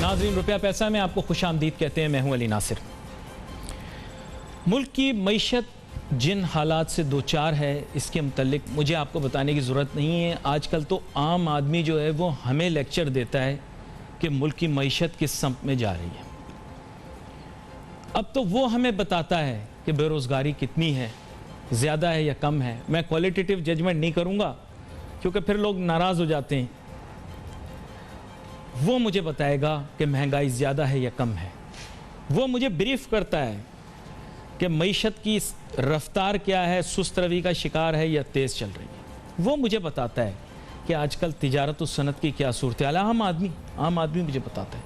नाज़रीन, रुपया पैसा में आपको खुश आमदीद कहते हैं। मैं हूं अली नासिर। मुल्क की मईशत जिन हालात से दो चार है, इसके मुतल्लिक मुझे आपको बताने की ज़रूरत नहीं है। आजकल तो आम आदमी जो है वो हमें लेक्चर देता है कि मुल्क की मईशत किस सम्त में जा रही है। अब तो वो हमें बताता है कि बेरोज़गारी कितनी है, ज़्यादा है या कम है। मैं क्वालिटेटिव जजमेंट नहीं करूँगा क्योंकि फिर लोग नाराज़ हो जाते हैं। वो मुझे बताएगा कि महंगाई ज़्यादा है या कम है। वो मुझे ब्रीफ करता है कि मईशत की रफ्तार क्या है, सुस्त रवि का शिकार है या तेज़ चल रही है। वो मुझे बताता है कि आजकल तिजारत और सनत की क्या सूरत हाल है। आम आदमी मुझे बताता है।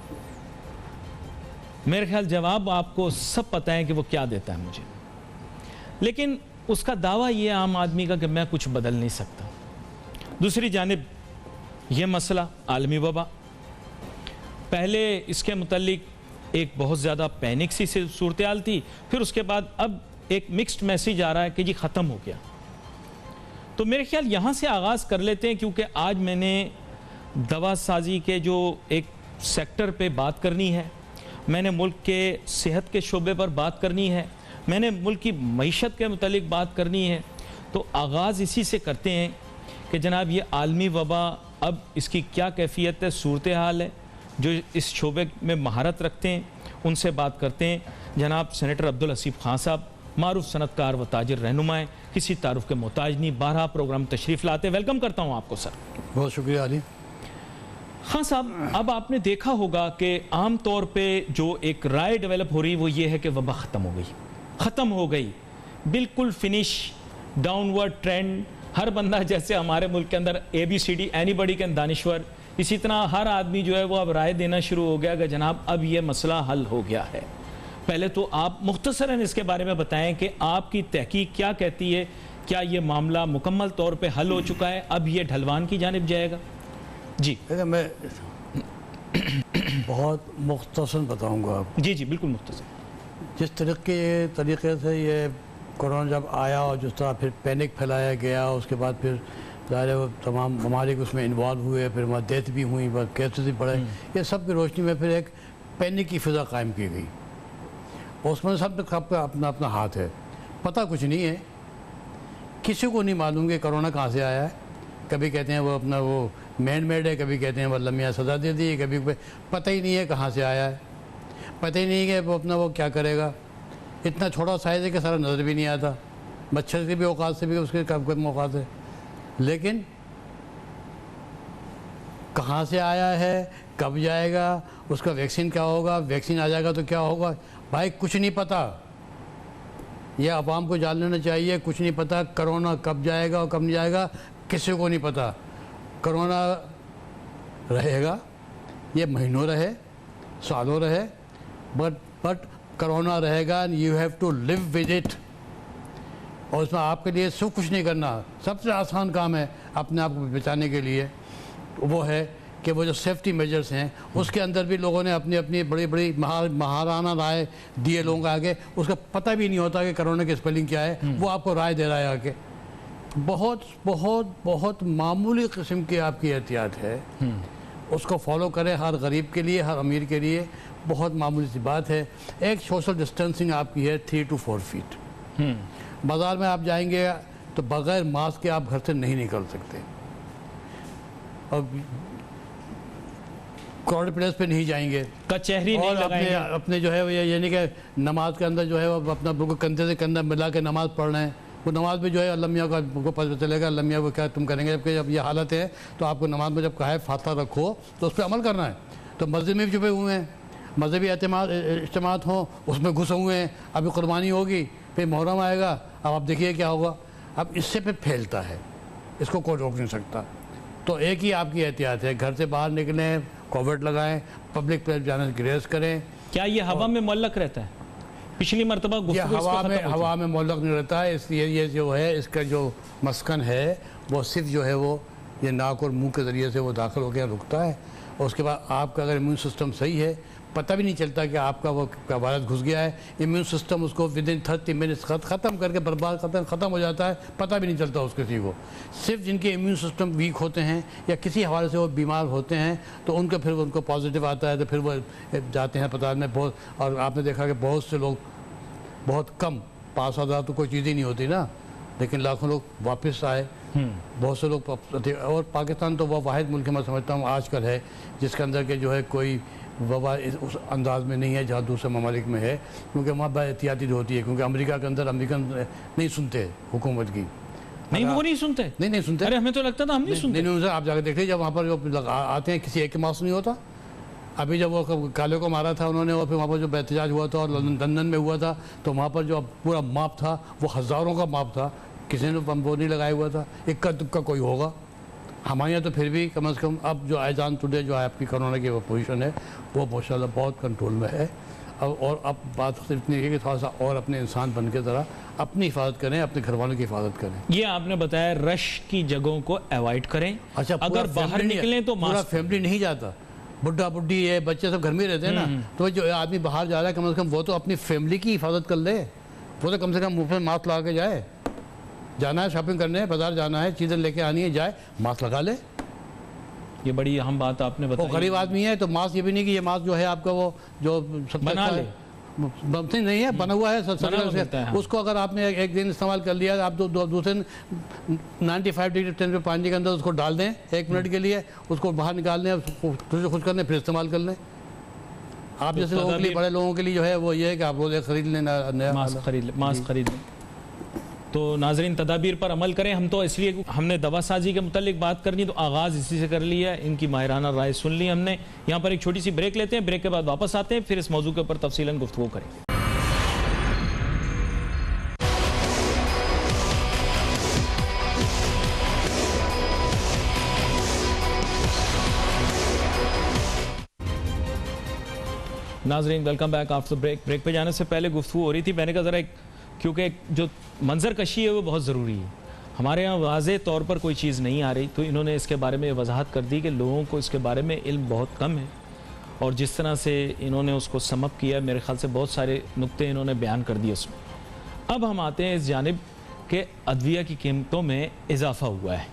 मेरे ख्याल जवाब आपको सब पता है कि वो क्या देता है मुझे, लेकिन उसका दावा ये आम आदमी का कि मैं कुछ बदल नहीं सकता। दूसरी जानिब ये मसला आलमी वबा, पहले इसके मुतल्लिक एक बहुत ज़्यादा पैनिक सी सूरत हाल थी, फिर उसके बाद अब एक मिक्स्ड मैसेज आ रहा है कि जी ख़त्म हो गया। तो मेरे ख्याल यहाँ से आगाज़ कर लेते हैं, क्योंकि आज मैंने दवा साजी के जो एक सेक्टर पे बात करनी है, मैंने मुल्क के सेहत के शोबे पर बात करनी है, मैंने मुल्क की मईशत के मुतल्लिक बात करनी है। तो आगाज़ इसी से करते हैं कि जनाब ये आलमी वबा अब इसकी क्या कैफियत है, सूरत हाल है। जो इस शोबे में महारत रखते हैं उनसे बात करते हैं। जनाब सेनेटर अब्दुल हसीब खान साहब, मारूफ सनतकार व ताजिर रहनुमाएँ, किसी तारुफ के मोहताज नहीं, 12 प्रोग्राम तशरीफ़ लाते। वेलकम करता हूँ आपको सर। बहुत शुक्रिया अली हाँ साहब, अब आपने देखा होगा कि आम तौर पे जो एक राय डेवलप हो रही वो ये है कि वबा ख़त्म हो गई, बिल्कुल फिनिश, डाउनवर्ड ट्रेंड। हर बंदा, जैसे हमारे मुल्क के अंदर ABCD एनीबडी कैन दानिश्वर, इसी तरह हर आदमी जो है वो अब राय देना शुरू हो गया कि जनाब अब ये मसला हल हो गया है। पहले तो आप मुख्तसरन इसके बारे में बताएं कि आपकी तहकीक क्या कहती है। क्या ये मामला मुकम्मल तौर पे हल हो चुका है, अब ये ढलवान की जानिब जाएगा? जी मैं बहुत मुख्तसर बताऊंगा आपको। जी जी बिल्कुल मुख्तसर। जिस तरीके से ये कोरोना जब आया और जिस तरह फिर पैनिक फैलाया गया, उसके बाद फिर ज़ाहिर वो तमाम ममालिक उसमें इन्वॉल्व हुए, फिर वहाँ डेथ भी हुई, केसेस भी बढ़े, ये सब की रोशनी में फिर एक पैनिक की फ़िज़ा कायम की गई। उसमें सब का अपना अपना हाथ है। पता कुछ नहीं है, किसी को नहीं मालूम कि कोरोना कहाँ से आया है। कभी कहते हैं वो अपना वो मैन मेड है, कभी कहते हैं वो अल्लाह मियाँ सज़ा दे दी है, कभी पता ही नहीं है कहाँ से आया है, पता ही नहीं है कि वो अपना वो क्या करेगा। इतना छोटा साइज़ है कि सारा नज़र भी नहीं आता, मच्छर के भी औकात से भी उसके कम औकात है। लेकिन कहाँ से आया है, कब जाएगा, उसका वैक्सीन क्या होगा, वैक्सीन आ जाएगा तो क्या होगा, भाई कुछ नहीं पता। यह अवाम को जान लेना चाहिए, कुछ नहीं पता। कोरोना कब जाएगा और कब नहीं जाएगा किसी को नहीं पता। कोरोना रहेगा, ये महीनों रहे, सालों रहे, बट कोरोना रहेगा। You have to live with it. और उसमें आपके लिए सब कुछ नहीं करना। सबसे आसान काम है अपने आप को बचाने के लिए, वो है कि वो जो सेफ्टी मेजर्स हैं उसके अंदर भी लोगों ने अपनी अपनी बड़ी बड़ी महाराना राय दिए लोगों को आगे। उसका पता भी नहीं होता कि कोरोना की स्पेलिंग क्या है, वो आपको राय दे रहा है आके। बहुत बहुत बहुत मामूली किस्म की आपकी एहतियात है, उसको फॉलो करें। हर गरीब के लिए, हर अमीर के लिए बहुत मामूली सी बात है। एक सोशल डिस्टेंसिंग आपकी है 3 to 4 फीट। बाज़ार में आप जाएंगे तो बग़ैर मास्क के आप घर से नहीं निकल सकते, और क्राउडेड प्लेस पे नहीं जाएंगे, कचहरी नहीं लगाएंगे। अपने जो है वो यानी कि नमाज के अंदर जो है वो अपना बिल्कुल कंधे से कंधा मिला के नमाज़ पढ़ रहे हैं। वो नमाज में जो है अल्लाह मियाँ को पता चलेगा, अल्लाह मियाँ को क्या तुम करेंगे। जबकि जब ये हालत है तो आपको नमाज में जब कहा है फातिहा रखो तो उस पर अमल करना है। तो मस्जिद में भी छुपे हुए हैं, मजहबी इज्तिमात हों उसमें घुसे हुए हैं। अभी कुर्बानी होगी, फिर मुहर्रम आएगा, अब आप देखिए क्या होगा। अब इससे फिर फैलता है, इसको कोई रोक नहीं सकता। तो एक ही आपकी एहतियात है, घर से बाहर निकलें, कोविड लगाएं, पब्लिक प्लेस जाने से ग्रेस करें। क्या ये हवा में मुअल्लक रहता है? पिछली मरतबा हवा में मुअल्लक नहीं रहता है। इसलिए ये जो है इसका जो मस्कन है वो सिर्फ जो है वो ये नाक और मुंह के ज़रिए से वो दाखिल होकर रुकता है। और उसके बाद आपका अगर इम्यून सिस्टम सही है, पता भी नहीं चलता कि आपका वो वायरस घुस गया है। इम्यून सिस्टम उसको विद इन 30 मिनट्स ख़त्म करके बर्बाद ख़त्म हो जाता है, पता भी नहीं चलता उस किसी को। सिर्फ जिनके इम्यून सिस्टम वीक होते हैं या किसी हवाले से वो बीमार होते हैं तो उनको फिर उनको पॉजिटिव आता है तो फिर वो जाते हैं अस्पताल में बहुत। और आपने देखा कि बहुत से लोग बहुत कम, 5,000 तो कोई चीज़ ही नहीं होती ना, लेकिन लाखों लोग वापस आए। बहुत से लोग और पाकिस्तान तो वो वाहिद मुल्क मैं समझता हूँ आजकल है जिसके अंदर के जो है कोई वबा उस अंदाज में नहीं है जहाँ दूसरे ममालिक में है, क्योंकि वहाँ बड़ा एहतियाती होती है। क्योंकि अमेरिका के अंदर अमेरिकन नहीं सुनते हुकूमत की। नहीं, वो नहीं सुनते। नहीं सुनते। अरे हमें तो लगता था हम नहीं सुनते। नहीं, आप जाकर देख लीजिए, जब वहाँ पर जो आते हैं किसी एक के मास्क नहीं होता। अभी जब वो काले को मारा था उन्होंने और फिर वहाँ पर जो एहतजाज हुआ था और लंदन में हुआ था तो वहाँ पर जो पूरा माप था वो हज़ारों का माप था, किसी ने वो नहीं लगाया हुआ था, इक्का दुक्का कोई होगा। हमारे यहाँ तो फिर भी कम से कम अब जो आईजान टुडे जो है आपकी कोरोना की वो पोजीशन है वो माशाल्लाह बहुत कंट्रोल में है। और अब बात सिर्फ इतनी है कि थोड़ा सा और अपने इंसान बन के ज़रा अपनी हिफाजत करें, अपने घर वालों की हिफाजत करें। ये आपने बताया रश की जगहों को अवॉइड करें। अच्छा, अगर बाहर निकलें तो पूरा फैमिली नहीं जाता, बुढ़ा बुढ़ी है, बच्चे सब घर में रहते हैं ना, तो जो आदमी बाहर जा रहा है कम से कम वो तो अपनी फैमिली की हिफाजत कर ले। वो तो कम से कम मुँह पे मास्क लगा के जाए। जाना है शॉपिंग करने, बाजार जाना है, चीज़ें लेके आनी है, जाए मास्क लगा ले। ये बड़ी अहम बात आपने बताई। वो गरीब आदमी है तो मास्क ये भी नहीं कि ये मास्क जो है आपका वो जो बना ले नहीं है, बना हुआ है है। उसको अगर आपने एक दिन इस्तेमाल कर लिया, आप दूसरे 95 डिग्री टेम्परेचर पानी के अंदर उसको डाल दें 1 मिनट के लिए, उसको बाहर निकाल दें, तुझे खुश कर दें, फिर इस्तेमाल कर लें। आप जैसे लोगों के लिए, बड़े लोगों के लिए जो है वो ये है कि आप रोज़ खरीद लें, नया मास्क खरीद लें। तो नाजरीन तदाबीर पर अमल करें। हम तो इसलिए हमने दवासाजी के मुतालिक बात करनी तो आगाज़ इसी से कर लिया है, इनकी माहिराना राय सुन ली हमने। यहाँ पर एक छोटी सी ब्रेक लेते हैं, ब्रेक के बाद वापस आते हैं, फिर इस मौजू के ऊपर तफसीलन गुफ्तगू करें। नाजरीन welcome back after break. Break पे जाने से पहले गुफ्तगू हो रही थी, मैंने कहा ज़रा क्योंकि जो मंजर कशी है वो बहुत ज़रूरी है। हमारे यहाँ वाज़े तौर पर कोई चीज़ नहीं आ रही तो इन्होंने इसके बारे में वजाहत कर दी कि लोगों को इसके बारे में इल्म बहुत कम है। और जिस तरह से इन्होंने उसको समअप किया, मेरे ख्याल से बहुत सारे नुक्ते इन्होंने बयान कर दिए उसमें। अब हम आते हैं इस जानिब के अदविया की कीमतों में इजाफ़ा हुआ है।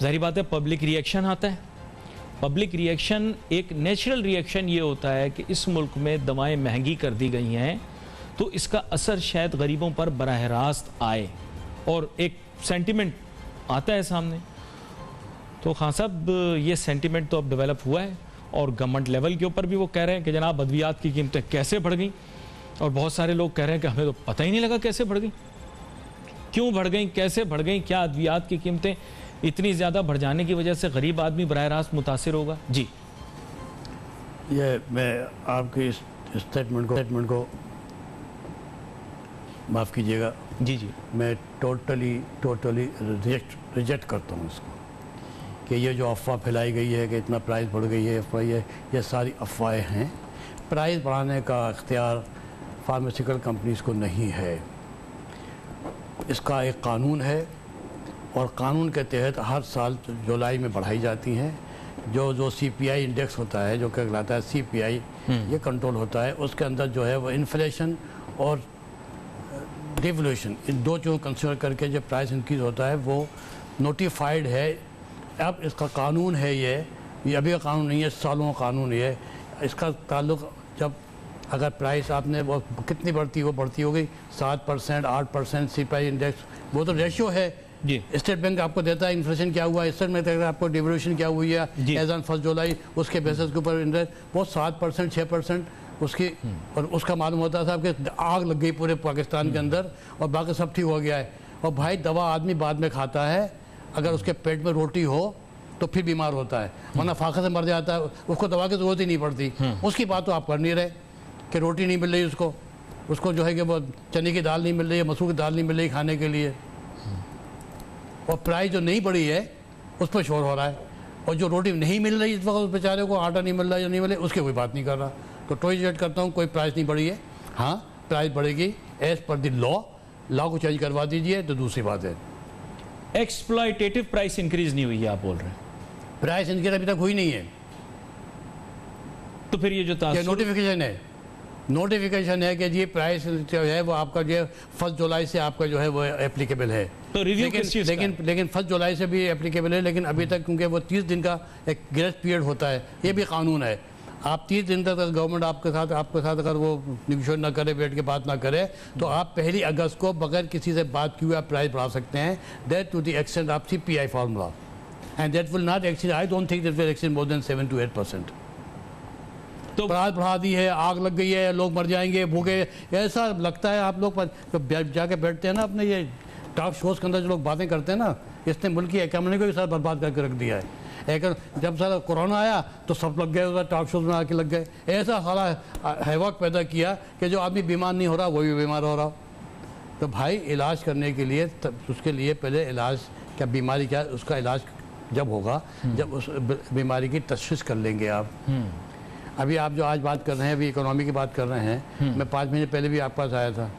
ज़ाहिर बात है पब्लिक रिएक्शन आता है। पब्लिक रिएक्शन एक नेचुरल रिएक्शन ये होता है कि इस मुल्क में दवाएँ महंगी कर दी गई हैं तो इसका असर शायद गरीबों पर बराह रास्त आए और एक सेंटिमेंट आता है सामने। तो खान साहब ये सेंटिमेंट तो अब डेवलप हुआ है और गवर्नमेंट लेवल के ऊपर भी वो कह रहे हैं कि जनाब अद्वियात की कीमतें कैसे बढ़ गई, और बहुत सारे लोग कह रहे हैं कि हमें तो पता ही नहीं लगा कैसे बढ़ गई, क्यों बढ़ गई, कैसे बढ़ गई, क्या अद्वियात की कीमतें इतनी ज़्यादा बढ़ जाने की वजह से गरीब आदमी बराह रास्त मुतासिर होगा। जी ये मैं आपकी इस स्टेटमेंट को माफ़ कीजिएगा, जी मैं टोटली रिजेक्ट करता हूँ इसको कि ये जो अफवाह फैलाई गई है कि इतना प्राइस बढ़ गई है, अफवाह ये सारी अफवाहें हैं। प्राइस बढ़ाने का इख्तियार फार्मास्यूटिकल कंपनीज़ को नहीं है। इसका एक कानून है और कानून के तहत हर साल जुलाई में बढ़ाई जाती हैं। जो CPI इंडेक्स होता है, जो कहलाता है CPI, ये कंट्रोल होता है। उसके अंदर जो है वो इन्फ्लेशन और डिवल्यूशन, इन दो चीज़ों को कंसिडर करके जो प्राइस इंक्रीज होता है वो नोटिफाइड है। अब इसका कानून है, ये अभी का कानून नहीं है, सालों का कानून ये। इसका ताल्लुक जब अगर प्राइस आपने वो कितनी बढ़ती होगी 7%, 8% CPI इंडेक्स, वो तो रेशियो है जी। स्टेट बैंक आपको देता है इन्फ्लेशन क्या हुआ, स्टेट बैंक देता है आपको डिवल्यूशन क्या हुई है एज ऑन 1 जुलाई, उसके बेसिस के ऊपर इंटरेस्ट वो 7%, 6% उसकी, और उसका मालूम होता था कि आग लग गई पूरे पाकिस्तान के अंदर और बाकी सब ठीक हो गया है। और भाई दवा आदमी बाद में खाता है, अगर उसके पेट में रोटी हो तो फिर बीमार होता है, वरना फाके से मर जाता है, उसको दवा की ज़रूरत ही नहीं पड़ती। उसकी बात तो आप कर नहीं रहे कि रोटी नहीं मिल रही उसको जो है कि वो चने की दाल नहीं मिल रही है, मसूर की दाल नहीं मिल रही खाने के लिए, और प्राइस जो नहीं बढ़ी है उस पर शोर हो रहा है, और जो रोटी नहीं मिल रही इस वक्त उस बेचारे को आटा नहीं मिल रहा है या नहीं मिले उसकी कोई बात नहीं कर रहा। तो टोइजेट करता हूँ, कोई प्राइस नहीं बढ़ी है। हाँ, प्राइस बढ़ेगी एज पर द लॉ को चेंज करवा दीजिए तो दूसरी बात है। एक्सप्लॉयटेटिव प्राइस इंक्रीज नहीं हुई है आप बोल रहे हैं? प्राइस इंक्रीज अभी तक हुई नहीं है। तो फिर ये जो नोटिफिकेशन है कि ये प्राइस जो है वो आपका जो है 1 जुलाई से आपका जो है वो एप्लीकेबल है। तो रिव्यू किस चीज़ का है? लेकिन 1 जुलाई से भी एप्लीकेबल है, लेकिन अभी तक क्योंकि वो 30 दिन का एक ग्रेस पीरियड होता है, ये भी कानून है। आप 30 दिन तक गवर्नमेंट आपके साथ अगर वो निगोशिएट ना करे, बैठ के बात ना करे, तो आप 1 अगस्त को बगैर किसी से बात किए आप प्राइस बढ़ा सकते हैं। That to the extent of CPI formula, and that will not exceed, I don't think that will exceed more than 7 to 8%। तो प्राइस बढ़ा दी है, आग लग गई है, लोग मर जाएंगे भूखे, ऐसा लगता है। आप लोग जाके बैठते हैं ना अपने ये टॉक शोज के अंदर, जो लोग बातें करते हैं ना, इसने मुल्क की इकोनॉमी को भी साथ बर्बाद करके रख दिया है। जब सारा कोरोना आया तो सब लग गए उधर टॉक शोज में आके लग गए, ऐसा सारा हैवक पैदा किया कि जो आदमी बीमार नहीं हो रहा वो भी बीमार हो रहा। तो भाई इलाज करने के लिए उसके लिए पहले इलाज क्या, बीमारी क्या, उसका इलाज जब होगा जब उस बीमारी की तशख़ीस कर लेंगे आप। अभी आप जो आज बात कर रहे हैं, अभी इकोनॉमी की बात कर रहे हैं, मैं 5 महीने पहले भी आपके पास आया था।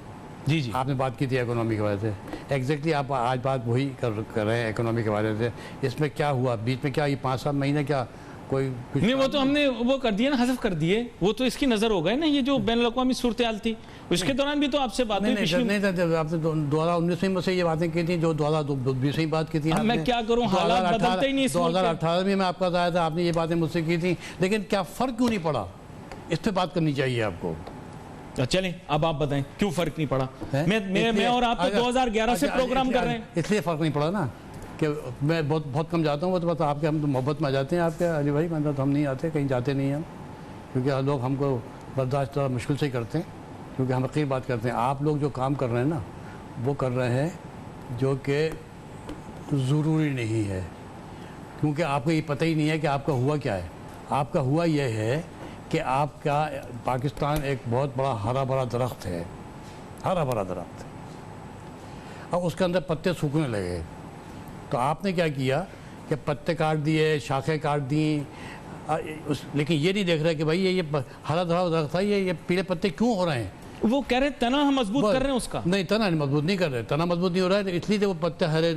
जी आपने बात की थी इकोनॉमी के बारे से, एग्जैक्टली आप आज बात वही कर रहे हैं इकोनॉमी के बारे से। इसमें क्या हुआ बीच में, क्या ये 5-7 महीने क्या कोई कुछ नहीं, वो तो हमने वो कर दिया ना, हज़फ कर दिए, वो तो इसकी नज़र हो गए ना। ये जो बैन अवी सूरत हाल थी उसके दौरान भी तो आपसे बात हुई। नहीं आपने 2019 में मुझसे ये बातें की थी, जो 2020 में बात की थी। मैं क्या करूं, हालात बदलते ही नहीं। 2018 में मैं आपका आया था, आपने ये बातें मुझसे की थी, लेकिन क्या फ़र्क क्यों नहीं पड़ा, इस पर बात करनी चाहिए आपको। चलें, अब आप बताएं क्यों फर्क नहीं पड़ा। मैं और आप तो 2011 से प्रोग्राम कर रहे हैं। इसलिए फर्क नहीं पड़ा ना कि मैं बहुत कम जाता हूँ। वो तो पता आपके, हम तो मोहब्बत में आ जाते हैं आपके अली भाई, मतलब हम नहीं आते, कहीं जाते नहीं हम, क्योंकि लोग हमको बर्दाश्त थोड़ा मुश्किल से ही करते हैं, क्योंकि हम हकीर बात करते हैं। आप लोग जो काम कर रहे हैं ना, वो कर रहे हैं जो कि ज़रूरी नहीं है, क्योंकि आपको ये पता ही नहीं है कि आपका हुआ क्या है। आपका हुआ ये है कि आपका पाकिस्तान एक बहुत बड़ा हरा भरा दरख्त है, हरा भरा दरख्त है, अब उसके अंदर पत्ते सूखने लगे। तो आपने क्या किया कि पत्ते काट दिए, शाखें काट दी, लेकिन ये नहीं देख रहे कि भाई ये हरा भरा दरख्त है, ये पीले पत्ते क्यों हो रहे हैं। वो कह रहे तना हम मजबूत कर रहे हैं उसका। नहीं, तना मजबूत नहीं कर रहे, तना मजबूत नहीं हो रहा है, तो इसलिए तो वो पत्ते हरे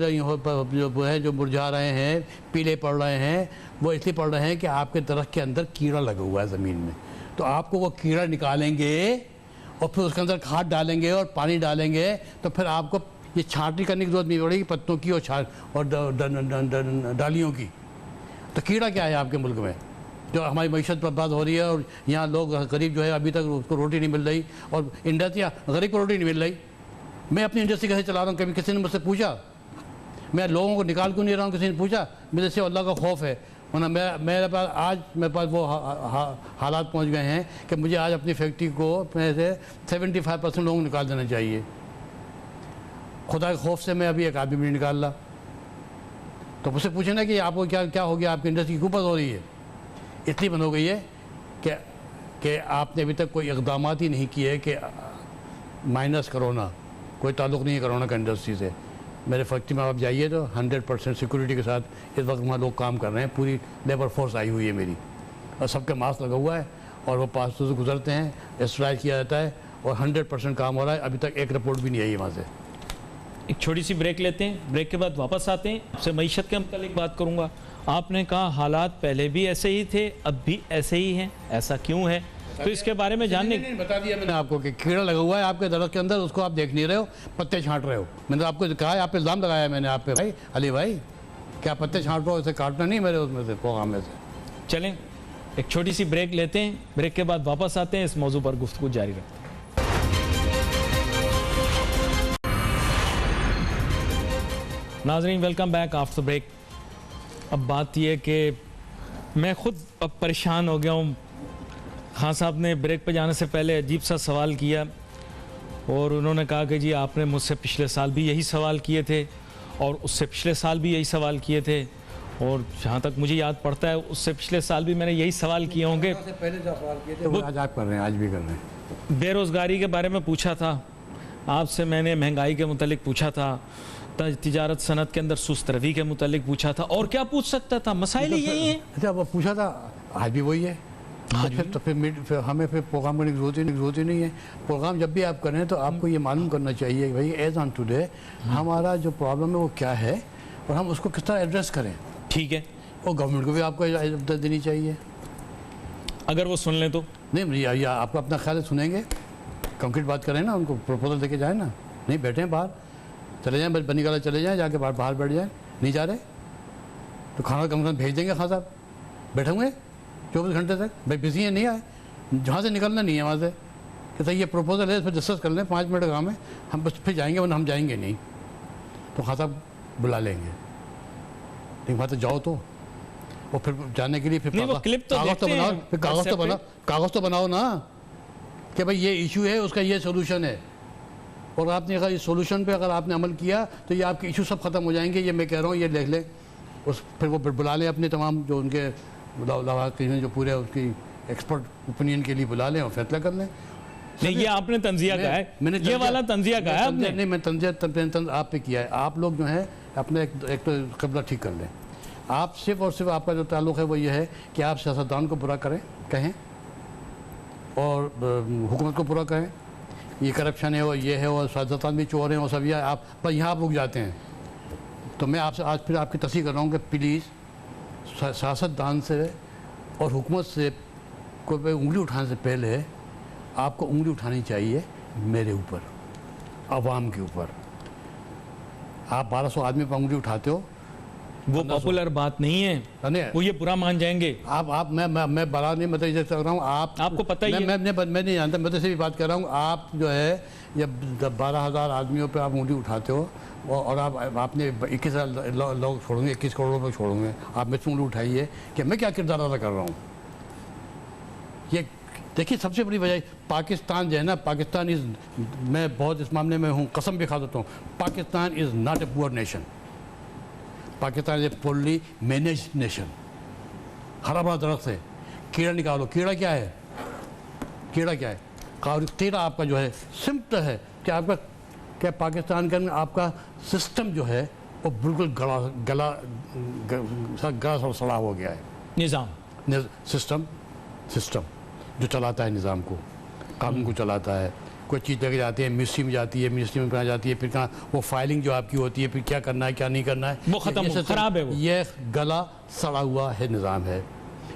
जो मुरझा रहे हैं, पीले पड़ रहे हैं, वो इसलिए पड़ रहे हैं कि आपके दरख्त के अंदर कीड़ा लगा हुआ है ज़मीन में। तो आपको वो कीड़ा निकालेंगे और फिर उसके अंदर खाद डालेंगे और पानी डालेंगे, तो फिर आपको ये छांटनी करने की जरूरत नहीं पड़ेगी पत्तों की और डालियों की। तो कीड़ा क्या है आपके मुल्क में, जो हमारी मईशत बर्बाद हो रही है, और यहाँ लोग गरीब जो है अभी तक उसको रोटी नहीं मिल रही, और इंडस्ट्री गरीब को रोटी नहीं मिल रही। मैं अपनी इंडस्ट्री कैसे चला रहा हूँ, कभी किसी ने मुझसे पूछा? मैं लोगों को निकाल क्यों नहीं रहा हूँ, किसी ने पूछा? मेरे से अल्लाह का खौफ है, वरना मेरे पास वो हालात पहुँच गए हैं कि मुझे आज अपनी फैक्ट्री को में से 75% लोगों को निकाल देना चाहिए। खुदा के खौफ से मैं अभी एक आदमी भी नहीं निकाल रहा। तो मुझसे पूछे ना कि आपको क्या हो गया, आपकी इंडस्ट्री क्यों बंद हो रही है? इसलिए बंद हो गई है कि आपने अभी तक कोई इक़दाम ही नहीं किए कि माइनस कोरोना, कोई ताल्लुक़ नहीं है कोरोना का इंडस्ट्री से। मेरे फैक्ट्री में आप जाइए तो 100% सिक्योरिटी के साथ इस वक्त वहाँ लोग काम कर रहे हैं, पूरी लेबर फोर्स आई हुई है मेरी, और सबके मास्क लगा हुआ है, और वो पास से गुजरते हैं, स्ट्राइक किया जाता है, और 100% काम हो रहा है। अभी तक एक रिपोर्ट भी नहीं आई है वहाँ से। एक छोटी सी ब्रेक लेते हैं, ब्रेक के बाद वापस आते हैं। आपसे मईशत के मुतालिक बात करूँगा। आपने कहा हालात पहले भी ऐसे ही थे, अब भी ऐसे ही हैं, ऐसा क्यों है? तो इसके बारे में जानने बता दिया मैंने आपको कि कीड़ा लगा हुआ है आपके दरख्त के अंदर, उसको आप देख नहीं रहे हो, पत्ते छांट रहे हो। मैंने आपको कहा है, आप पे इल्ज़ाम लगाया मैंने आप पे, भाई अली भाई क्या पत्ते छांट रहे हो, इसे काटना नहीं मेरे उसमें से, प्रोग्राम में से। चलें, एक छोटी सी ब्रेक लेते हैं, ब्रेक के बाद वापस आते हैं, इस मौजू पर गुफ्तगू जारी रखते हैं। नाज़रीन, वेलकम बैक आफ्टर ब्रेक। अब बात यह कि मैं ख़ुद अब परेशान हो गया हूँ। खान साहब ने ब्रेक पे जाने से पहले अजीब सा सवाल किया, और उन्होंने कहा कि जी आपने मुझसे पिछले साल भी यही सवाल किए थे, और उससे पिछले साल भी यही सवाल किए थे, और जहाँ तक मुझे याद पड़ता है उससे पिछले साल भी मैंने यही सवाल किए होंगे। पहले जो सवाल किए थे वो आज आप कर रहे हैं, आज भी कर रहे हैं। बेरोज़गारी के बारे में पूछा था आपसे मैंने, महंगाई के मुतालिक पूछा था, तिजारत सनत के अंदर सुस्त रवि के मुतालिक पूछा था, और क्या पूछ सकता था? मसाइल यही हैं। अच्छा, वो पूछा था, आज भी वही है। तो फिर हमें प्रोग्राम करने की जरूरत ही नहीं है। प्रोग्राम जब भी आप करें तो आपको ये मालूम करना चाहिए भाई एज ऑन टुडे हमारा जो प्रॉब्लम है वो क्या है, और हम उसको किस तरह एड्रेस करें। ठीक है, और गवर्नमेंट को भी आपको इजाज़त देनी चाहिए। अगर वो सुन लें तो? नहीं, या आपको अपना ख्याल है, सुनेंगे, कंक्रीट बात करें ना, उनको प्रपोजल देके जाए ना। नहीं बैठे हैं बाहर, चले जाएं, बनी गाला चले जाएं, जाके बाहर बैठ जाएं। नहीं जा रहे तो खाना कम से कम भेज देंगे। खान साहब बैठे हुए 24 घंटे तक, भाई बिजी है, नहीं आए, जहाँ से निकलना नहीं है वहाँ से, कि सही ये प्रपोजल है, इस पर डिस्कस कर लें, 5 मिनट का काम है, हम बस फिर जाएंगे, वरना हम जाएंगे नहीं। तो खान साहब बुला लेंगे, लेकिन वहाँ तक जाओ तो, और फिर जाने के लिए फिर कागज तो बनाओ, फिर कागज तो बनाओ ना कि भाई ये इशू है, उसका ये सोल्यूशन है, और आपने अगर इस सोल्यूशन पे अगर आपने अमल किया तो ये आपके इशू सब खत्म हो जाएंगे, ये मैं कह रहा हूँ, ये लिख लें। उस फिर वो बुला लें अपने तमाम जो उनके लाभार्थी जो पूरे उसकी एक्सपर्ट ओपिनियन के लिए बुला लें और फैसला कर लें। नहीं, ये आपने तंजिया कहा है, मैंने ये वाला तंजिया कहा है आपने। नहीं, मैं तंजिया आप पे किया है। आप लोग जो है अपने एक तो कब्जा ठीक कर लें। आप सिर्फ और सिर्फ आपका जो ताल्लुक़ है वो ये है कि आप सियासतदान को बुरा कहें और हुकूमत को बुरा कहें, ये करप्शन है और ये है और सियासतदान भी चोर हैं और सब, ये आप पर यहाँ आप रुक जाते हैं। तो मैं आपसे आज फिर आपकी तस्दीक कर रहा हूँ कि प्लीज़ सियासतदान से और हुकूमत से कोई उंगली उठाने से पहले आपको उंगली उठानी चाहिए मेरे ऊपर, आवाम के ऊपर। आप 1200 आदमी पर उंगली उठाते हो, वो पॉपुलर बात नहीं है, वो ये बुरा मान जाएंगे। आप मैं बड़ा नहीं मतलब जैसे कर रहा हूँ, आपको पता ही है। मैं नहीं जानता, मैं तो से भी बात कर रहा हूँ। आप जो है ये 12,000 आदमियों पे आप उंगली उठाते हो और आपने 21 लोग छोड़ोगे, 21 करोड़ रुपये छोड़ोगे, आप मेरे से उंगली उठाइए कि मैं क्या किरदार अदा कर रहा हूँ। ये देखिए सबसे बड़ी वजह पाकिस्तान जो है ना, पाकिस्तान इज़, मैं बहुत इस मामले में हूँ, कसम भी खा देता हूँ, Pakistan is not a poor nation. Pakistan is a poorly manage nation. हरा भरा दरख्त है, कीड़ा निकालो, कीड़ा क्या है, कीड़ा क्या है, तेरा आपका जो है सिम्पल है कि आपका क्या पाकिस्तान का आपका सिस्टम जो है वो बिल्कुल गला सड़ा हो गया है। निज़ाम सिस्टम जो चलाता है निज़ाम को, कानून को चलाता है, कोई चीज़ लेके जाती है, मिनिस्ट्री में जाती है, मिनिस्ट्री में कहाँ जाती है, फिर कहाँ वो फाइलिंग जो आपकी होती है, फिर क्या करना है क्या नहीं करना है, वो खत्म खराब है। वो ये गला सड़ा हुआ है निज़ाम है।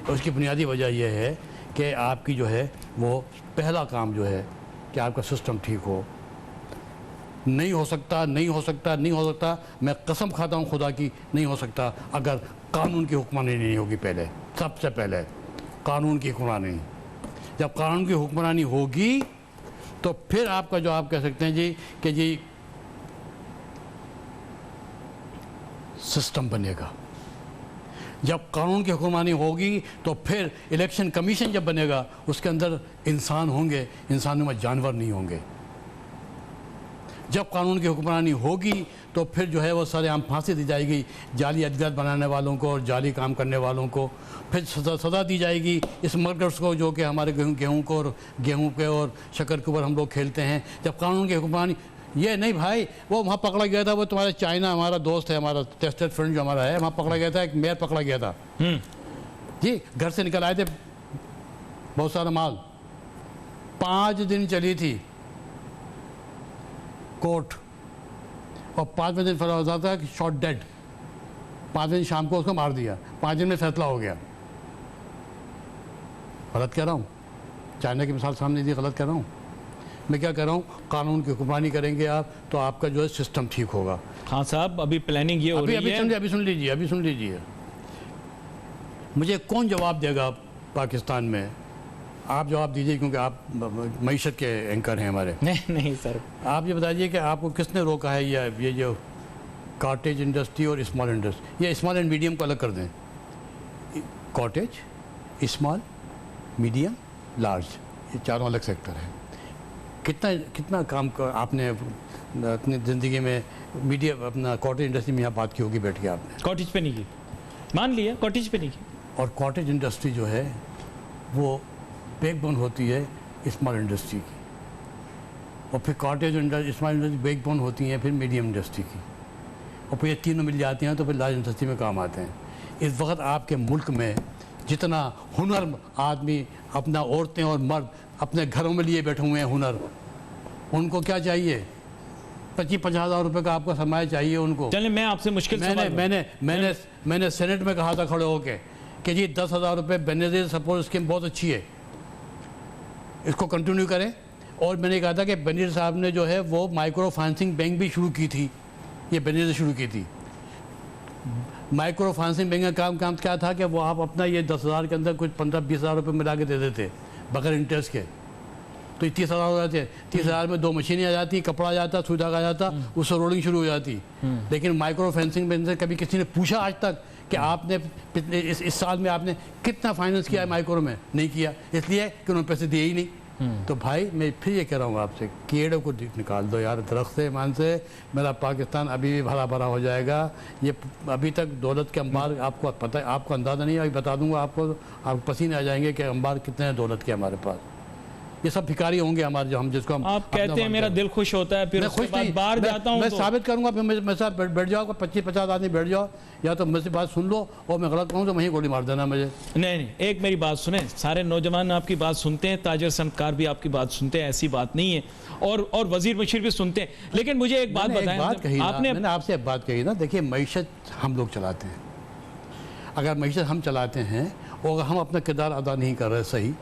उसकी बुनियादी वजह यह है कि आपकी जो है वो पहला काम जो है कि आपका सिस्टम ठीक हो। नहीं हो सकता, नहीं हो सकता, नहीं हो सकता, मैं कसम खाता हूँ खुदा की, नहीं हो सकता अगर कानून की हुक्मरानी नहीं होगी। पहले सबसे पहले कानून की हुक्मरानी, जब कानून की हुक्मरानी होगी तो फिर आपका जो आप कह सकते हैं जी कि जी सिस्टम बनेगा। जब कानून की हुक्मरानी होगी तो फिर इलेक्शन कमीशन जब बनेगा उसके अंदर इंसान होंगे, इंसानों में जानवर नहीं होंगे। जब कानून की हुक्मरानी होगी तो फिर जो है वो सारेआम फांसी दी जाएगी जाली अदालत बनाने वालों को और जाली काम करने वालों को। फिर सज़ा दी जाएगी इस मर्डर्स को जो कि हमारे गेहूं को और गेहूं के और शक्कर के ऊपर हम लोग खेलते हैं। जब कानून की हुक्मरानी, ये नहीं भाई वो वहाँ पकड़ा गया था, वो तुम्हारे चाइना हमारा दोस्त है, हमारा टेस्टेड फ्रेंड जो हमारा है, वहाँ पकड़ा गया था, एक मेयर पकड़ा गया था जी, घर से निकल आए थे बहुत सारा माल, 5 दिन चली थी कोर्ट और 5वें दिन फैसला होता था कि शॉट डेड। 5वें दिन शाम को उसको मार दिया, 5 दिन में फैसला हो गया। गलत कह रहा हूँ, चाइना की मिसाल सामने दी, गलत कह रहा हूँ। मैं क्या कह रहा हूँ, कानून की हुक्मरानी करेंगे आप तो आपका जो है सिस्टम ठीक होगा। हाँ साहब, अभी प्लानिंग ये हो रही है। अभी सुन लीजिए, मुझे कौन जवाब देगा पाकिस्तान में? आप जवाब दीजिए क्योंकि आप मईशत के एंकर हैं हमारे। नहीं सर, आप ये बताइए कि आपको किसने रोका है ये जो कॉटेज इंडस्ट्री और स्मॉल इंडस्ट्री, ये स्मॉल एंड मीडियम को अलग कर दें। कॉटेज, स्मॉल, मीडियम, लार्ज, ये चारों अलग सेक्टर हैं। कितना काम आपने अपनी ज़िंदगी में मीडियम अपना कॉटेज इंडस्ट्री में यहाँ बात की होगी बैठ के आपने? कॉटेज पे नहीं की, मान लिया कॉटेज पे नहीं की। और कॉटेज इंडस्ट्री जो है वो बैकबोन होती है स्मॉल इंडस्ट्री की, और फिर कॉटेज स्मॉल इंडस्ट्री बैकबोन होती हैं फिर मीडियम इंडस्ट्री की, और फिर ये तीनों मिल जाती हैं तो फिर लार्ज इंडस्ट्री में काम आते हैं। इस वक्त आपके मुल्क में जितना हुनर आदमी, अपना औरतें और मर्द अपने घरों में लिए बैठे हुए हैं हुनर, उनको क्या चाहिए? 25-50 हज़ार रुपये का आपको सरमाया चाहिए उनको। चलिए मैं आपसे मुश्किल मैंने सेनेट में कहा था खड़े होके कि जी 10,000 रुपये बेनिफिट सपोर्ट स्कीम बहुत अच्छी है, इसको कंटिन्यू करें। और मैंने कहा था कि बेनिफिट साहब ने जो है वो माइक्रो फाइनेंसिंग बैंक भी शुरू की थी, ये बेनिफिट शुरू की थी। माइक्रो फाइनेंसिंग बैंक का काम क्या था कि वो आप अपना ये 10,000 के अंदर कुछ 15-20 हज़ार रुपये मिला के दे देते बगैर इंटरेस्ट के, तो 30,000 हो जाते। 30,000 में 2 मशीनें आ जाती, कपड़ा आ जाता, सुई धागा आ जाता, उससे रोलिंग शुरू हो जाती। लेकिन माइक्रो फाइनेंसिंग बैंक से कभी किसी ने पूछा आज तक कि आपने इस साल में आपने कितना फाइनेंस किया है माइक्रो में? नहीं किया, इसलिए कि उन्होंने पैसे दिए ही नहीं। तो भाई मैं फिर ये कह रहा हूँ आपसे, कीड़े को निकाल दो यार दरख्त से, मान से। मेरा पाकिस्तान अभी भी भरा भरा हो जाएगा। ये अभी तक दौलत के अंबार आपको पता है, आपको अंदाज़ा नहीं है, अभी बता दूंगा आपको पसीने आ जाएंगे कि अंबार कितने हैं दौलत के हमारे पास। ये सब भिखारी होंगे हमारे, जो हम जिसको हम आप कहते हैं मेरा दिल खुश होता है, फिर उसके बाद बाहर जाता हूं मैं तो साबित करूंगा, फिर मेरे साथ बैठ जाओ, 25-50 आदमी बैठ जाओ, या तो मुझसे बात सुन लो और मैं गलत कहूँ तो वहीं गोली मार देना मुझे। नहीं, एक मेरी बात सुने, सारे नौजवान आपकी बात सुनते हैं, ताजर सनकार भी आपकी बात सुनते हैं, ऐसी बात नहीं है, और वजीर बशीर भी सुनते हैं। लेकिन मुझे एक बात बताएं, आपने मैंने आपसे एक बात कही ना, देखिए मईशत हम लोग चलाते हैं। अगर मईशत हम चलाते हैं और अगर हम अपना किरदार अदा नहीं कर रहे सही,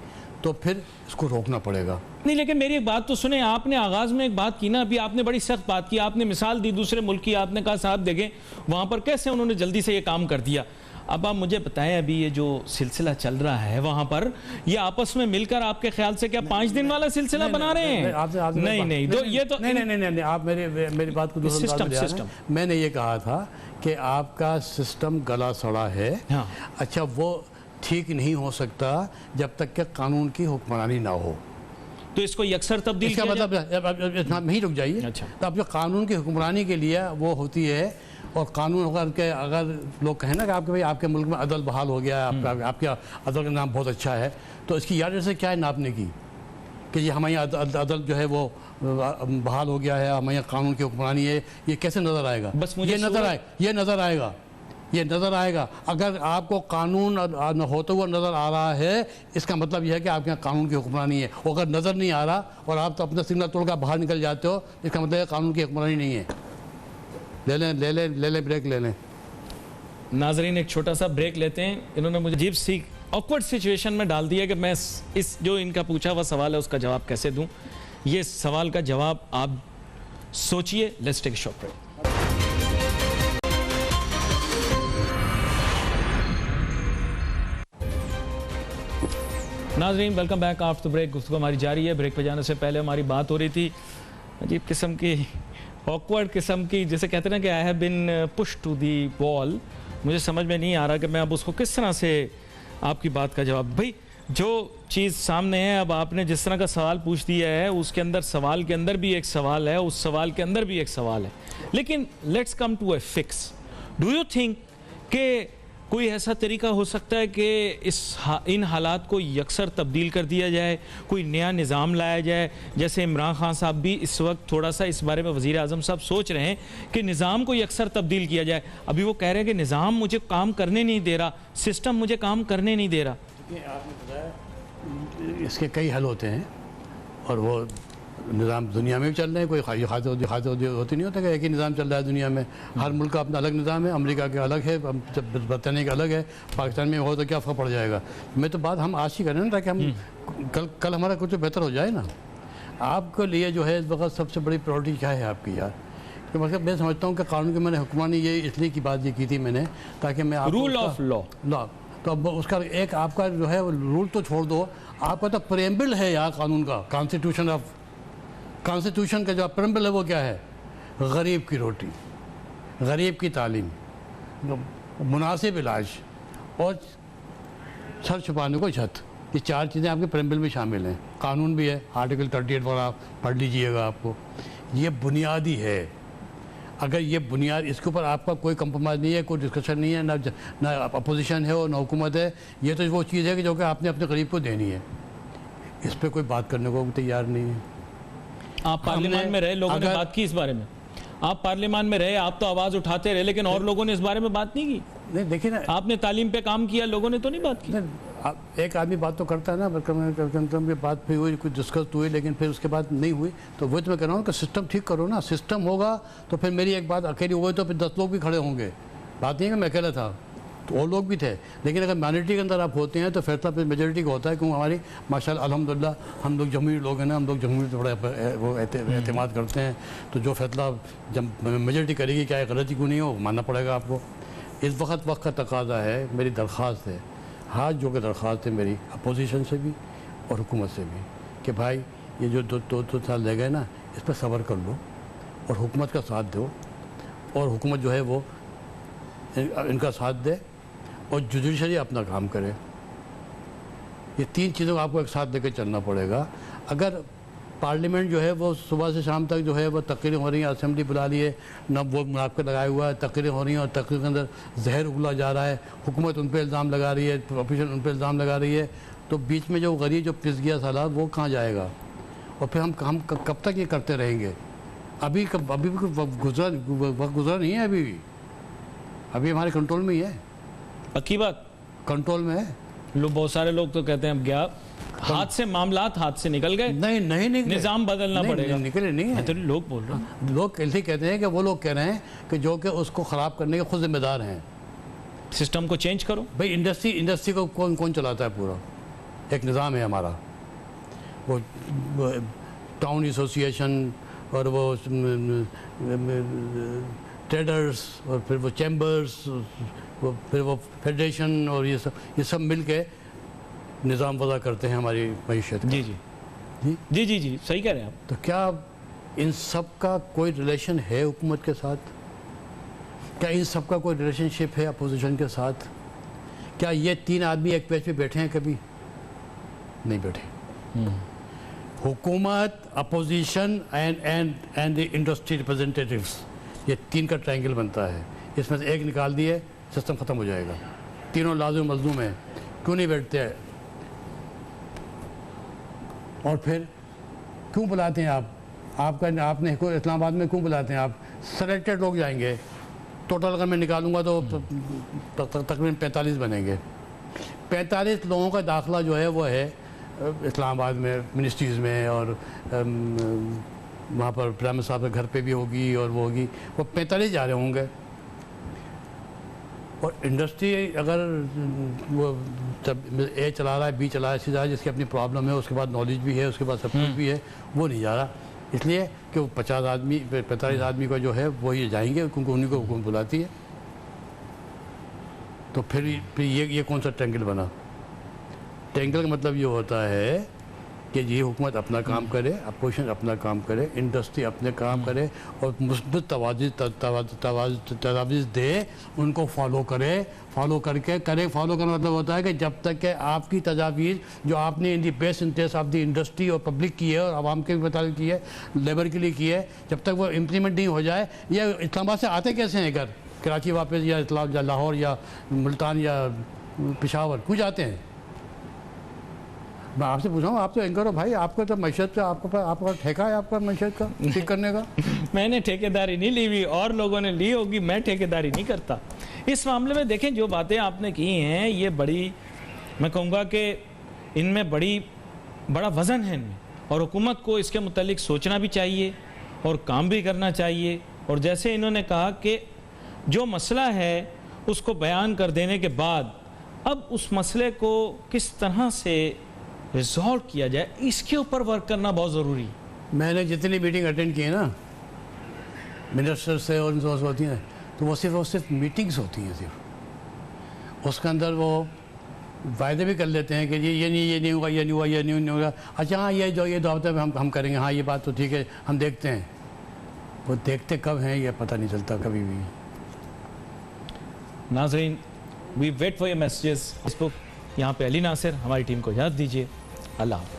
तो फिर इसको रोकना पड़ेगा। नहीं, लेकिन मेरी एक बात तो सुने, आपने आगाज में एक बात की ना, अभी आपने बड़ी सख्त बात की, आपने मिसाल दी दूसरे मुल्क की, आपने कहा साहब देखें वहां पर कैसे उन्होंने जल्दी से ये काम कर दिया। अब आप मुझे बताएं, अभी ये जो सिलसिला चल रहा है वहां पर, ये आपस में मिलकर आपके ख्याल से क्या 5 दिन वाला सिलसिला बना रहे हैं? नहीं, ये तो नहीं, आप मेरी बात को सिस्टम, मैंने ये कहा था कि आपका सिस्टम गला सड़ा है। अच्छा, वो ठीक नहीं हो सकता जब तक कि कानून की हुक्मरानी ना हो। तो इसको यकसर तब्दील इसका मतलब नहीं, रुक जाइए। अच्छा। तो अब जो कानून की हुक्मरानी के लिए वो होती है, और कानून अगर लोग कहें ना कि आपके भाई आपके मुल्क में अदल बहाल हो गया है, आपका अदल का नाम बहुत अच्छा है, तो इसकी याद से क्या है नापने की कि ये हमारे यहाँ अदल जो है वो बहाल हो गया है, हमारे यहाँ कानून की हुक्मरानी है, ये कैसे नज़र आएगा? बस मुझे ये नज़र आएगा। अगर आपको कानून होते हुए नज़र आ रहा है, इसका मतलब यह है कि आपके यहाँ कानून की हुक्मरानी है। और अगर नज़र नहीं आ रहा और आप तो अपना सिग्नल तोड़कर बाहर निकल जाते हो, इसका मतलब कानून की हुक्मरानी नहीं है। ले लें ब्रेक ले लें। नाजरीन, एक छोटा सा ब्रेक लेते हैं। इन्होंने मुझे अजीब सी ऑकवर्ड सिचुएशन में डाल दिया कि मैं इस जो इनका पूछा हुआ सवाल है उसका जवाब कैसे दूं। ये सवाल का जवाब आप सोचिए। Let's take a short break. नाजरीन, वेलकम बैक आफ्टर ब्रेक। गुफ्तगू हमारी जारी है। ब्रेक पे जाने से पहले हमारी बात हो रही थी अजीब किस्म की, ऑकवर्ड किस्म की, जैसे कहते हैं ना कि I have been push to the wall. मुझे समझ में नहीं आ रहा कि मैं अब उसको किस तरह से आपकी बात का जवाब। भाई, जो चीज़ सामने है, अब आपने जिस तरह का सवाल पूछ दिया है, उसके अंदर सवाल के अंदर भी एक सवाल है, उस सवाल के अंदर भी एक सवाल है। लेकिन let's come to a fix. Do you think कि कोई ऐसा तरीका हो सकता है कि इन हालात को यकसर तब्दील कर दिया जाए, कोई नया निज़ाम लाया जाए? जैसे इमरान खान साहब भी इस वक्त थोड़ा सा इस बारे में वज़ीर आज़म साहब सोच रहे हैं कि निज़ाम को यकसर तब्दील किया जाए। अभी वो कह रहे हैं कि निज़ाम मुझे काम करने नहीं दे रहा, सिस्टम मुझे काम करने नहीं दे रहा। आपने बताया इसके कई हल होते हैं, और वो निज़ाम दुनिया में भी चल रहे हैं। कोई खाते होती नहीं होता कि एक ही निज़ाम चल रहा है दुनिया में। हर मुल्क का अपना अलग निज़ाम है। अमेरिका का अलग है, बरतानिया का अलग है, पाकिस्तान में हो तो क्या फ़र्क पड़ जाएगा। मैं तो बात हम आज ही करें ना, ताकि हम कल हमारा कुछ बेहतर हो जाए ना। आपके लिए जो है इस वक्त सबसे बड़ी प्रायोरिटी क्या है आपकी यार? तो मतलब मैं समझता हूँ कि कानून की मैंने हुक्मरानी ये इसलिए की बात ये की थी मैंने, ताकि मैं रूल ऑफ लॉ, तो अब उसका एक आपका जो है रूल तो छोड़ दो, आपका तो प्रेम्बल है यार कानून का। कॉन्स्टिट्यूशन का जो प्रेम्बल है वो क्या है? गरीब की रोटी, गरीब की तालीम, मुनासिब इलाज और सर छुपाने को छत। ये 4 चीज़ें आपके प्रेम्बल में शामिल हैं। कानून भी है, आर्टिकल 38 पर आप पढ़ लीजिएगा। आपको ये बुनियादी है। अगर ये बुनियाद, इसके ऊपर आपका कोई कंप्रोमाइज़ नहीं है, कोई डिस्कशन नहीं है, ना अपोजिशन है और ना हुकूमत है। ये तो वो चीज़ है कि जो कि आपने अपने गरीब को देनी है। इस पर कोई बात करने को तैयार नहीं है। आप पार्लियामेंट में रहे, लोगों ने बात की इस बारे में। आप पार्लियामेंट में रहे, आप तो आवाज़ उठाते रहे, लेकिन और लोगों ने इस बारे में बात नहीं की। नहीं, देखिए ना, आपने तालीम पे काम किया, लोगों ने तो नहीं बात की। एक आदमी बात तो करता है ना, बात भी हुई, कुछ डिस्कस तो हुई, लेकिन फिर उसके बाद नहीं हुई। तो वही तो मैं कह रहा हूँ कि सिस्टम ठीक करो ना। सिस्टम होगा तो फिर मेरी एक बात अकेली हो गई तो फिर 10 लोग भी खड़े होंगे। बात नहीं है कि मैं अकेला था, तो वो लोग भी थे, लेकिन अगर माइनॉरिटी के अंदर आप होते हैं तो फैसला फिर मेजोरिटी का होता है, क्योंकि हमारी माशाल्लाह अल्हम्दुलिल्लाह हम लोग जमहूरी लोग हैं ना, हम लोग जमहूरी थोड़ा वो एतमाद करते हैं, तो जो फैसला जब मेजोरिटी करेगी, क्या गलती क्यों नहीं हो, मानना पड़ेगा आपको। इस वक्त का तकाजा है, मेरी दरख्वास्त है, हाथ जो कि दरख्वास्त है मेरी अपोजिशन से भी और हुकूमत से भी, कि भाई ये जो दो साल रह गए ना, इस पर सब्र कर लो और हुकूमत का साथ दो, और हुकूमत जो है वो इनका साथ दे और जुडिशरी अपना काम करे। ये तीन चीज़ों को आपको एक साथ लेकर चलना पड़ेगा। अगर पार्लियामेंट जो है वो सुबह से शाम तक जो है वो तकरीरें हो रही हैं, असेंबली बुला ली है, न वो मुनाफिक लगाया हुआ है, तकरीरें हो रही हैं और तकरीर के अंदर जहर उगला जा रहा है, हुकूमत उन पर इल्ज़ाम लगा रही है, ऑफिशियल उन पर इल्ज़ाम लगा रही है, तो बीच में जो गरीब जो पिस गया साला वो कहाँ जाएगा? और फिर हम कब तक ये करते रहेंगे? अभी भी वक्त गुजरा नहीं है, अभी हमारे कंट्रोल में ही है। पक्की बात, कंट्रोल में है। बहुत सारे लोग तो कहते हैं अब गया हाथ से, मामलात हाथ से निकल गए, नहीं निजाम बदलना पड़ेगा। निकले नहीं है, तो लोग बोल रहे हैं, लोग ऐसे कहते हैं कि वो लोग कह रहे हैं कि जो कि उसको ख़राब करने के खुद जिम्मेदार हैं। सिस्टम को चेंज करो भाई। इंडस्ट्री को कौन चलाता है? पूरा एक निज़ाम है हमारा, वो टाउन एसोसिएशन और वो ट्रेडर्स और फिर वो चैम्बर्स, फिर वो फेडरेशन और ये सब मिल के निज़ाम वज़ा करते हैं हमारी मईशत का। जी, सही कह रहे हैं आप। तो क्या इन सब का कोई रिलेशन है हुकूमत के साथ? क्या इन सब का कोई रिलेशनशिप है अपोजिशन के साथ? क्या ये तीन आदमी एक पेज पे बैठे हैं? कभी नहीं बैठे। हुकूमत, opposition and the industry representatives, ये तीन का ट्रायंगल बनता है। इसमें से एक निकाल दिए, सिस्टम ख़त्म हो जाएगा। तीनों लाज़िम मज़लूम हैं, क्यों नहीं बैठते हैं? और फिर क्यों बुलाते हैं आपने इस्लामाबाद में क्यों बुलाते हैं आप? सेलेक्टेड लोग जाएंगे, टोटल अगर मैं निकालूंगा तो तकरीबन 45 बनेंगे। 45 लोगों का दाखिला जो है वो है इस्लामाबाद में मिनिस्ट्रीज़ में, और वहाँ पर प्राइम मिनिस्टर साहब के घर पे भी होगी और वो होगी, वो 45 जा रहे होंगे। और इंडस्ट्री अगर वो ए चला रहा है, बी चला रहा है, सी जा रहा है, जिसकी अपनी प्रॉब्लम है, उसके बाद नॉलेज भी है, उसके बाद सब कुछ भी है, वो नहीं जा रहा, इसलिए कि वो 45 आदमी का जो है वो ये जाएंगे, क्योंकि उन्हीं को हुकूमत बुलाती है। तो फिर ये कौन सा ट्रैंगल बना? ट्रैंगल का मतलब ये होता है कि ये हुकूमत अपना काम करे, अपोजिशन अपना काम करे, इंडस्ट्री अपने काम करे और मुस्बत तवाज़ दे, उनको फॉलो करके फॉलो करना मतलब होता है कि जब तक कि आपकी तजावीज़ जो आपने in the best interest of the industry और पब्लिक की है और आवाम के मुताबिक की है, लेबर के लिए की है, जब तक वो इम्प्लीमेंट नहीं हो जाए। ये इस्लामाबाद से आते कैसे हैं घर? कराची वापस या लाहौर या मुल्तान या पेशावर क्यों जाते हैं? मैं आपसे पूछ रहा हूँ, आप तो एंकर हो भाई, आपको तो मैशत का आपका ठेका है आपका मैशत का ठीक करने का। मैंने ठेकेदारी नहीं ली हुई, और लोगों ने ली होगी, मैं ठेकेदारी नहीं करता इस मामले में। देखें, जो बातें आपने की हैं ये बड़ी, मैं कहूँगा कि इनमें बड़ा वज़न है इनमें, और हुकूमत को इसके मुतालिक सोचना भी चाहिए और काम भी करना चाहिए। और जैसे इन्होंने कहा कि जो मसला है उसको बयान कर देने के बाद अब उस मसले को किस तरह से रिजॉल्व किया जाए, इसके ऊपर वर्क करना बहुत ज़रूरी है। मैंने जितनी मीटिंग अटेंड की है ना मिनिस्टर से और इनसे होती हैं, तो वो सिर्फ मीटिंग्स होती हैं, सिर्फ उसके अंदर वो वायदे भी कर लेते हैं कि ये नहीं होगा, ये नहीं हुआ, ये नहीं होगा। अच्छा हाँ, ये दावत है हम करेंगे, हाँ ये बात तो ठीक है, हम देखते हैं। वो देखते कब हैं ये पता नहीं चलता कभी भी। नाज़रीन, we wait for your messages. Facebook यहाँ पे अली नासिर, हमारी टीम को इजाज़त दीजिए। अल्लाह।